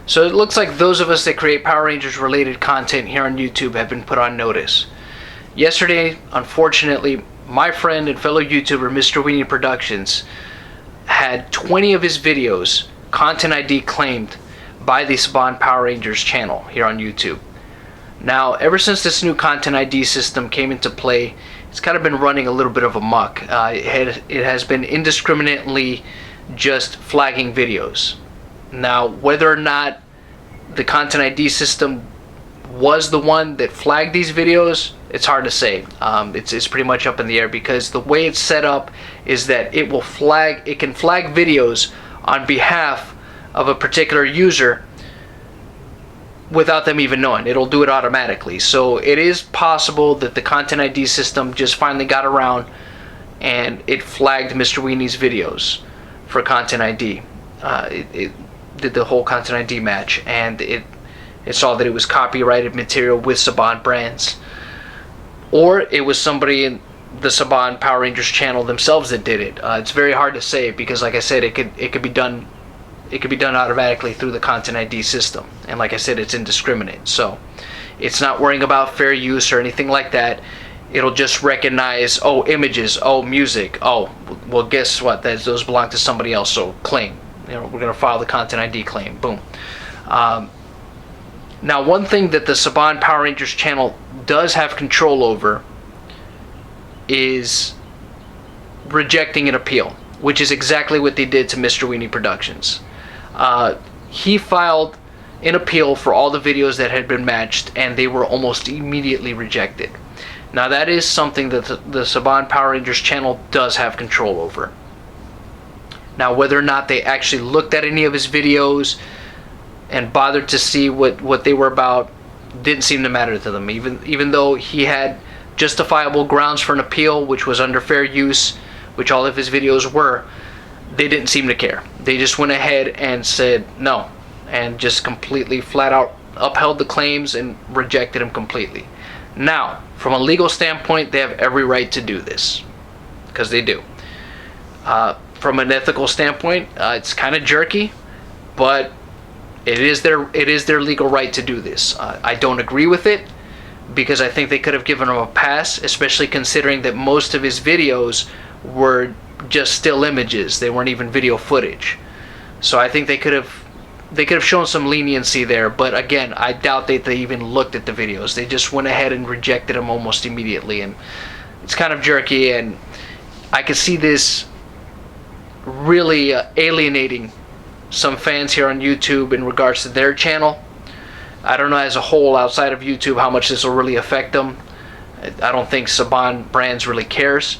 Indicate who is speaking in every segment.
Speaker 1: So it looks like those of us that create Power Rangers related content here on YouTube have been put on notice. Yesterday, unfortunately, my friend and fellow YouTuber MrWeenieProductions had 20 of his videos content ID claimed by the SabanPowerRangers channel here on YouTube. Now, ever since this new content ID system came into play, it's kind of been running a little bit of a muck. It has been indiscriminately just flagging videos. Now, whether or not the content ID system was the one that flagged these videos, it's hard to say. It's pretty much up in the air, because the way it's set up is that it can flag videos on behalf of a particular user without them even knowing. It'll do it automatically. So it is possible that the content ID system just finally got around and it flagged Mr. Weenie's videos for content ID. It did the whole content ID match, and it saw that it was copyrighted material with Saban brands, or it was somebody in the Saban Power Rangers channel themselves that did it. It's very hard to say, because like I said, it could be done automatically through the content ID system, and like I said, it's indiscriminate, so it's not worrying about fair use or anything like that. It'll just recognize, oh, images, oh, music, oh, well, guess what, those belong to somebody else, so claim. We're going to file the content ID claim. Boom. Now, one thing that the Saban Power Rangers channel does have control over is rejecting an appeal, which is exactly what they did to MrWeenieProductions. He filed an appeal for all the videos that had been matched, and they were almost immediately rejected. Now, that is something that the Saban Power Rangers channel does have control over. Now, whether or not they actually looked at any of his videos and bothered to see what they were about didn't seem to matter to them. Even though he had justifiable grounds for an appeal, which was under fair use, which all of his videos were, they didn't seem to care. They just went ahead and said no, and just completely flat out upheld the claims and rejected them completely. Now, from a legal standpoint, they have every right to do this, because they do. From an ethical standpoint, it's kind of jerky, but it is their legal right to do this. I don't agree with it, because I think they could have given him a pass, especially considering that most of his videos were just still images. They weren't even video footage. So I think they could have shown some leniency there, but again, I doubt that they even looked at the videos. They just went ahead and rejected them almost immediately, and it's kind of jerky, and I could see this really alienating some fans here on YouTube in regards to their channel. I don't know as a whole, outside of YouTube, how much this will really affect them. I don't think Saban Brands really cares,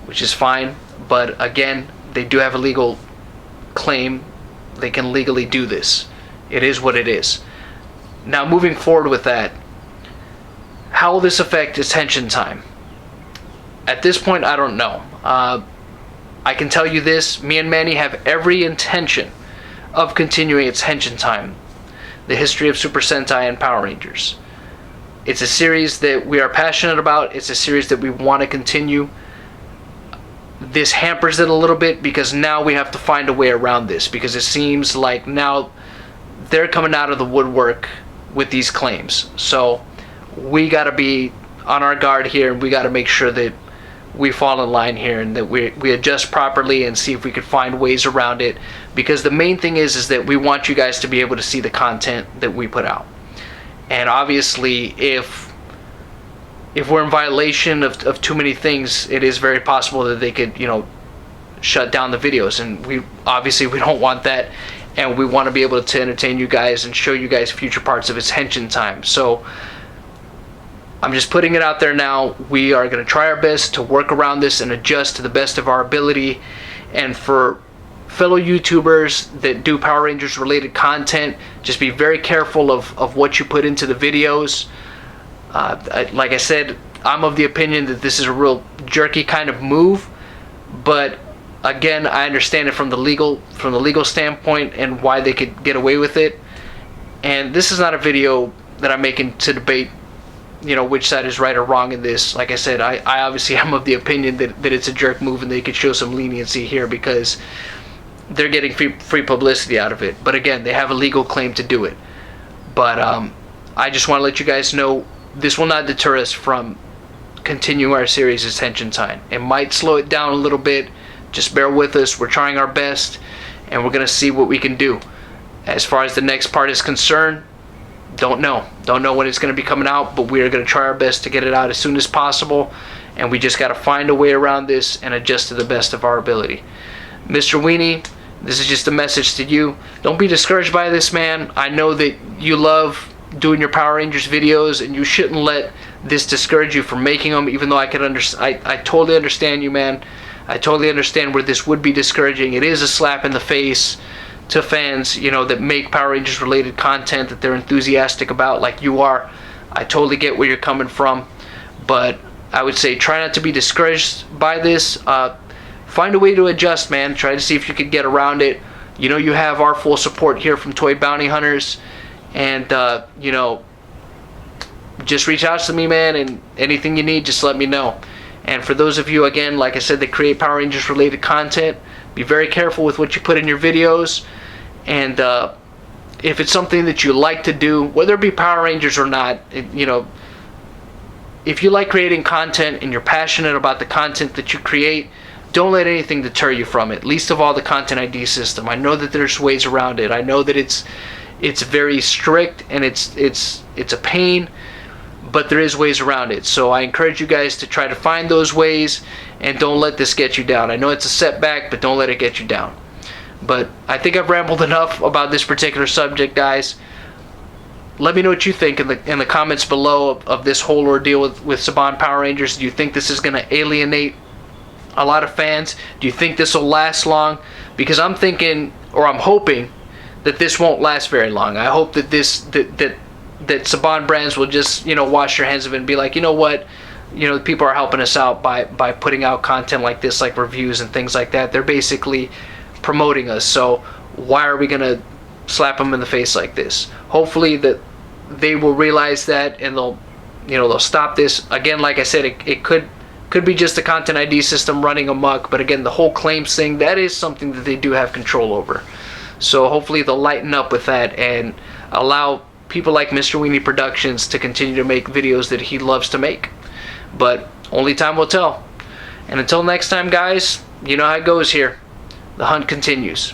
Speaker 1: which is fine, but again, they do have a legal claim. They can legally do this. It is what it is. Now, moving forward with that, how will this affect attention time? At this point, I don't know. I can tell you this, me and Manny have every intention of continuing attention time, the history of Super Sentai and Power Rangers. It's a series that we are passionate about. It's a series that we want to continue. This hampers it a little bit, because now we have to find a way around this, because it seems like now they're coming out of the woodwork with these claims. So we got to be on our guard here, and we got to make sure that we fall in line here, and that we adjust properly and see if we could find ways around it, because the main thing is that we want you guys to be able to see the content that we put out. And obviously, if we're in violation of too many things, it is very possible that they could, shut down the videos, and we don't want that, and we want to be able to entertain you guys and show you guys future parts of attention time. So I'm just putting it out there now. We are going to try our best to work around this and adjust to the best of our ability. And for fellow YouTubers that do Power Rangers related content, just be very careful of what you put into the videos. Like I said, I'm of the opinion that this is a real jerky kind of move, but again, I understand it from the legal standpoint and why they could get away with it. And this is not a video that I'm making to debate which side is right or wrong in this. Like I said, I obviously am of the opinion that it's a jerk move, and they could show some leniency here, because they're getting free publicity out of it. But again, they have a legal claim to do it. But I just want to let you guys know, this will not deter us from continuing our series Attention Time. It might slow it down a little bit. Just bear with us. We're trying our best, and we're going to see what we can do. As far as the next part is concerned, don't know when it's going to be coming out, but we are going to try our best to get it out as soon as possible, and we just got to find a way around this and adjust to the best of our ability. Mr. Weenie, this is just a message to you. Don't be discouraged by this, man. I know that you love doing your Power Rangers videos, and you shouldn't let this discourage you from making them, even though I totally understand you, man. I totally understand where this would be discouraging. It is a slap in the face to fans, you know, that make Power Rangers related content that they're enthusiastic about, like you are. I totally get where you're coming from, but I would say try not to be discouraged by this. Find a way to adjust, man. Try to see if you could get around it. You know, you have our full support here from Toy Bounty Hunters, and you know, just reach out to me, man, and anything you need, just let me know. And for those of you, again, like I said, that create Power Rangers related content, be very careful with what you put in your videos. And if it's something that you like to do, whether it be Power Rangers or not, you know, if you like creating content and you're passionate about the content that you create, don't let anything deter you from it. Least of all, the Content ID system. I know that there's ways around it. I know that it's very strict, and it's a pain, but there is ways around it. So I encourage you guys to try to find those ways, and don't let this get you down. I know it's a setback, but don't let it get you down. But I think I've rambled enough about this particular subject, guys. Let me know what you think in the comments below of this whole ordeal with Saban Power Rangers. Do you think this is going to alienate a lot of fans? Do you think this will last long? Because I'm thinking, or I'm hoping, that this won't last very long. I hope that that Saban brands will just, you know, wash their hands of it and be like, you know what, you know, people are helping us out by putting out content like this, like reviews and things like that. They're basically promoting us, so why are we gonna slap them in the face like this? Hopefully that they will realize that, and they'll stop this. Again, like I said, it could be just the Content ID system running amok, but again, the whole claims thing, that is something that they do have control over. So hopefully they'll lighten up with that and allow people like Mr. MrWeenieProductions to continue to make videos that he loves to make. But only time will tell. And until next time, guys, you know how it goes here. The hunt continues.